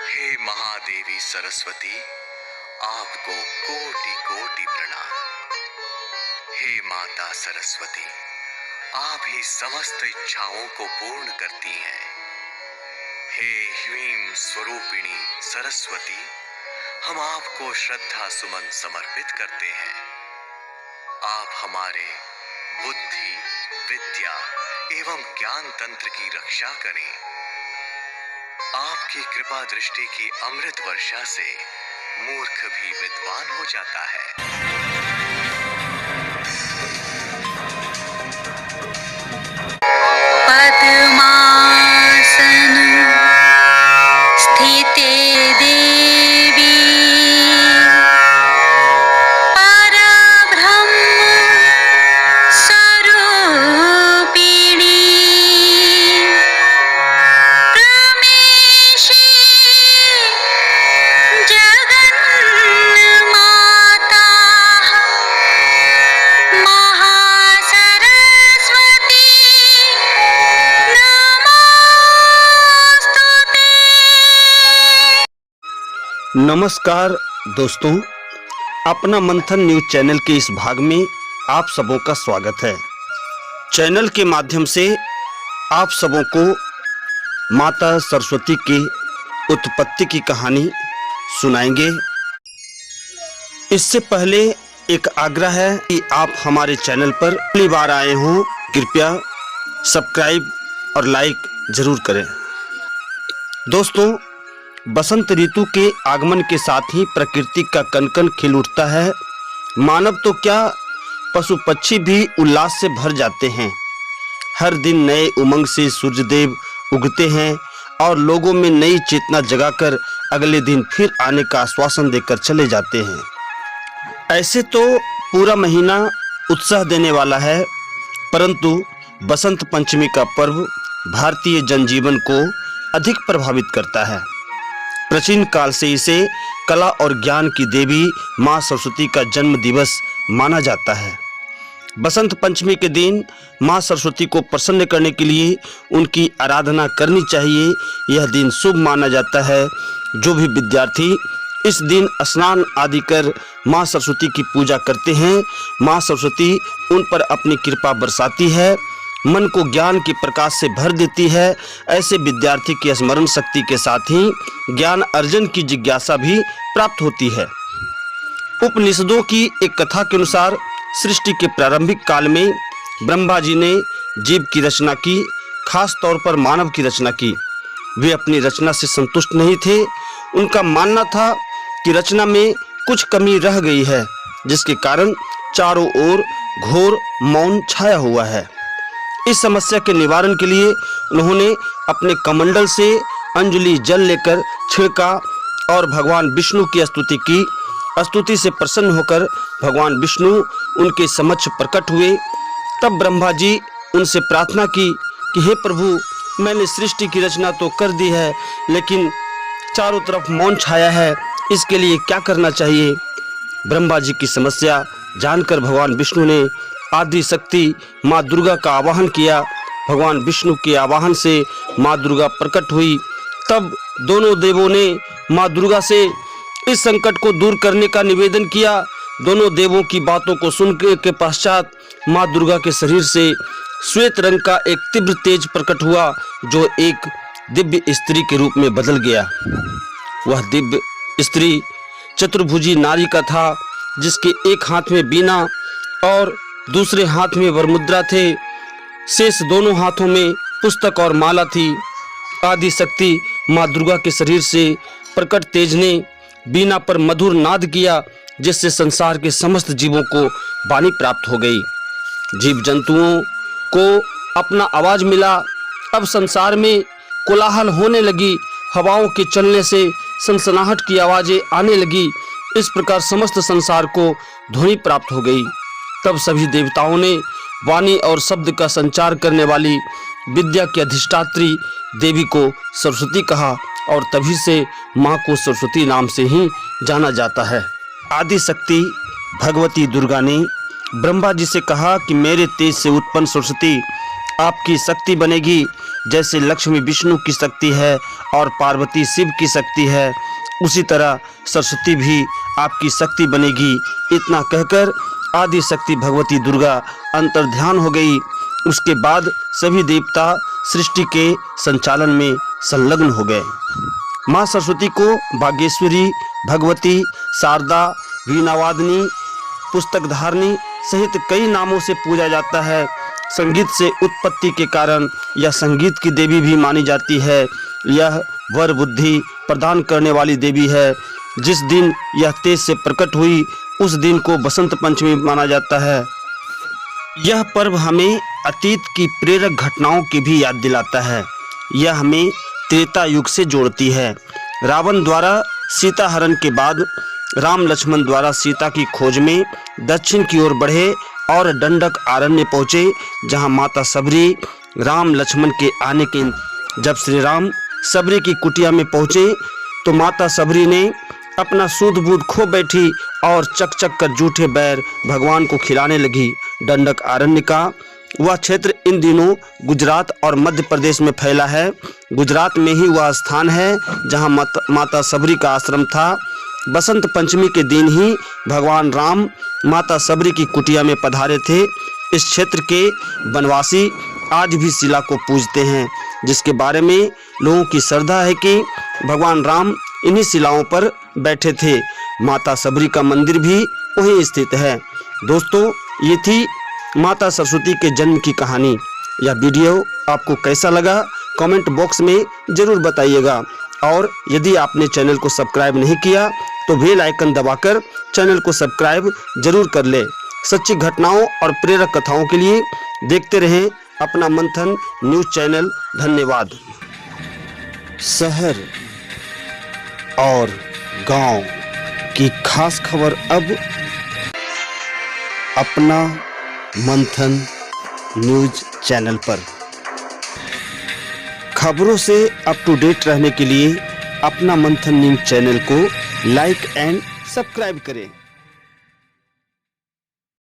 हे महादेवी सरस्वती, आपको कोटि कोटि प्रणाम। हे माता सरस्वती, आप ही समस्त इच्छाओं को पूर्ण करती हैं। हे ह्रीं स्वरूपिणी सरस्वती, हम आपको श्रद्धा सुमन समर्पित करते हैं। आप हमारे बुद्धि, विद्या एवं ज्ञान तंत्र की रक्षा करें। आपकी कृपा दृष्टि की अमृत वर्षा से मूर्ख भी विद्वान हो जाता है। पद्मासन स्थिते देवी परब्रह्म स्वरूपिणी रमेशी जगन्माता महासरस्वती नमस्कार दोस्तों, अपना मंथन न्यूज चैनल के इस भाग में आप सबों का स्वागत है। चैनल के माध्यम से आप सबों को माता सरस्वती की उत्पत्ति की कहानी सुनाएंगे। इससे पहले एक आग्रह है कि आप हमारे चैनल पर पहली बार आए हों, कृपया सब्सक्राइब और लाइक जरूर करें। दोस्तों, बसंत ऋतु के आगमन के साथ ही प्रकृति का कनकन खिल उठता है। मानव तो क्या, पशु पक्षी भी उल्लास से भर जाते हैं। हर दिन नए उमंग से सूर्यदेव उगते हैं और लोगों में नई चेतना जगाकर अगले दिन फिर आने का आश्वासन देकर चले जाते हैं। ऐसे तो पूरा महीना उत्साह देने वाला है, परंतु बसंत पंचमी का पर्व भारतीय जनजीवन को अधिक प्रभावित करता है। प्राचीन काल से इसे कला और ज्ञान की देवी माँ सरस्वती का जन्म दिवस माना जाता है। बसंत पंचमी के दिन माँ सरस्वती को प्रसन्न करने के लिए उनकी आराधना करनी चाहिए। यह दिन शुभ माना जाता है। जो भी विद्यार्थी इस दिन स्नान आदि कर माँ सरस्वती की पूजा करते हैं, माँ सरस्वती उन पर अपनी कृपा बरसाती है, मन को ज्ञान के प्रकाश से भर देती है। ऐसे विद्यार्थी की स्मरण शक्ति के साथ ही ज्ञान अर्जन की जिज्ञासा भी प्राप्त होती है। उपनिषदों की एक कथा के अनुसार सृष्टि के प्रारंभिक काल में ब्रह्मा जी ने जीव की रचना की, खास तौर पर मानव की रचना की। वे अपनी रचना से संतुष्ट नहीं थे। उनका मानना था कि रचना में कुछ कमी रह गई है, जिसके कारण चारों ओर घोर मौन छाया हुआ है। इस समस्या के निवारण के लिए उन्होंने अपने कमंडल से अंजलि जल लेकर छिड़का और भगवान विष्णु की स्तुति की। स्तुति से प्रसन्न होकर भगवान विष्णु उनके समक्ष प्रकट हुए। तब ब्रह्मा जी उनसे प्रार्थना की कि हे प्रभु, मैंने सृष्टि की रचना तो कर दी है, लेकिन चारों तरफ मौन छाया है, इसके लिए क्या करना चाहिए। ब्रह्मा जी की समस्या जानकर भगवान विष्णु ने आदि शक्ति माँ दुर्गा का आवाहन किया। भगवान विष्णु के आवाहन से माँ दुर्गा प्रकट हुई। तब दोनों देवों ने माँ दुर्गा से इस संकट को दूर करने का निवेदन किया। दोनों देवों की बातों को सुनने के पश्चात माँ दुर्गा के शरीर से श्वेत रंग का एक तीव्र तेज प्रकट हुआ, जो एक दिव्य स्त्री के रूप में बदल गया। वह दिव्य स्त्री चतुर्भुजी नारी का था, जिसके एक हाथ में बीना और दूसरे हाथ में वरमुद्रा थे। शेष दोनों हाथों में पुस्तक और माला थी। आदि शक्ति माँ दुर्गा के शरीर से प्रकट तेज ने बीना पर मधुर नाद किया, जिससे संसार के समस्त जीवों को वाणी प्राप्त हो गई। जीव जंतुओं को अपना आवाज मिला। अब संसार में कोलाहल होने लगी। हवाओं के चलने से सनसनाहट की आवाजें आने लगी। इस प्रकार समस्त संसार को ध्वनि प्राप्त हो गई। तब सभी देवताओं ने वाणी और शब्द का संचार करने वाली विद्या की अधिष्ठात्री देवी को सरस्वती कहा, और तभी से माँ को सरस्वती नाम से ही जाना जाता है। आदि शक्ति भगवती दुर्गा ने ब्रह्मा जी से कहा कि मेरे तेज से उत्पन्न सरस्वती आपकी शक्ति बनेगी जैसे लक्ष्मी विष्णु की शक्ति है और पार्वती शिव की शक्ति है, उसी तरह सरस्वती भी आपकी शक्ति बनेगी। इतना कहकर आदि शक्ति भगवती दुर्गा अंतर्ध्यान हो गई। उसके बाद सभी देवता सृष्टि के संचालन में संलग्न हो गए। माँ सरस्वती को बागेश्वरी, भगवती, शारदा, वीणावादिनी, पुस्तकधारिणी सहित कई नामों से पूजा जाता है। संगीत से उत्पत्ति के कारण यह संगीत की देवी भी मानी जाती है। यह वर बुद्धि प्रदान करने वाली देवी है। जिस दिन यह तेज से प्रकट हुई उस दिन को बसंत पंचमी माना जाता है। यह पर्व हमें अतीत की प्रेरक घटनाओं की भी याद दिलाता है। यह हमें त्रेता युग से जोड़ती है। रावण द्वारा सीता हरण के बाद राम लक्ष्मण द्वारा सीता की खोज में दक्षिण की ओर बढ़े और डंडक आरण्य पहुँचे, जहाँ माता सबरी राम लक्ष्मण के आने के जब श्री राम सबरी की कुटिया में पहुँचे तो माता सबरी ने अपना सूद बूद खो बैठी और चक चक कर जूठे बैर भगवान को खिलाने लगी। डंडक आरण्य का वह क्षेत्र इन दिनों गुजरात और मध्य प्रदेश में फैला है। गुजरात में ही वह स्थान है जहाँ माता सबरी का आश्रम था। बसंत पंचमी के दिन ही भगवान राम माता सबरी की कुटिया में पधारे थे। इस क्षेत्र के वनवासी आज भी शिला को पूजते हैं, जिसके बारे में लोगों की श्रद्धा है कि भगवान राम इन्हीं शिलाओं पर बैठे थे। माता सबरी का मंदिर भी वहीं स्थित है। दोस्तों, ये थी माता सरस्वती के जन्म की कहानी। यह वीडियो आपको कैसा लगा कमेंट बॉक्स में ज़रूर बताइएगा। और यदि आपने चैनल को सब्सक्राइब नहीं किया तो बेल आइकन दबाकर चैनल को सब्सक्राइब जरूर कर ले। सच्ची घटनाओं और प्रेरक कथाओं के लिए देखते रहें अपना मंथन न्यूज़ चैनल। धन्यवाद। शहर और गांव की खास खबर अब अपना मंथन न्यूज़ चैनल पर। खबरों से अप टू डेट रहने के लिए अपना मंथन न्यूज़ चैनल को लाइक एंड सब्सक्राइब करें।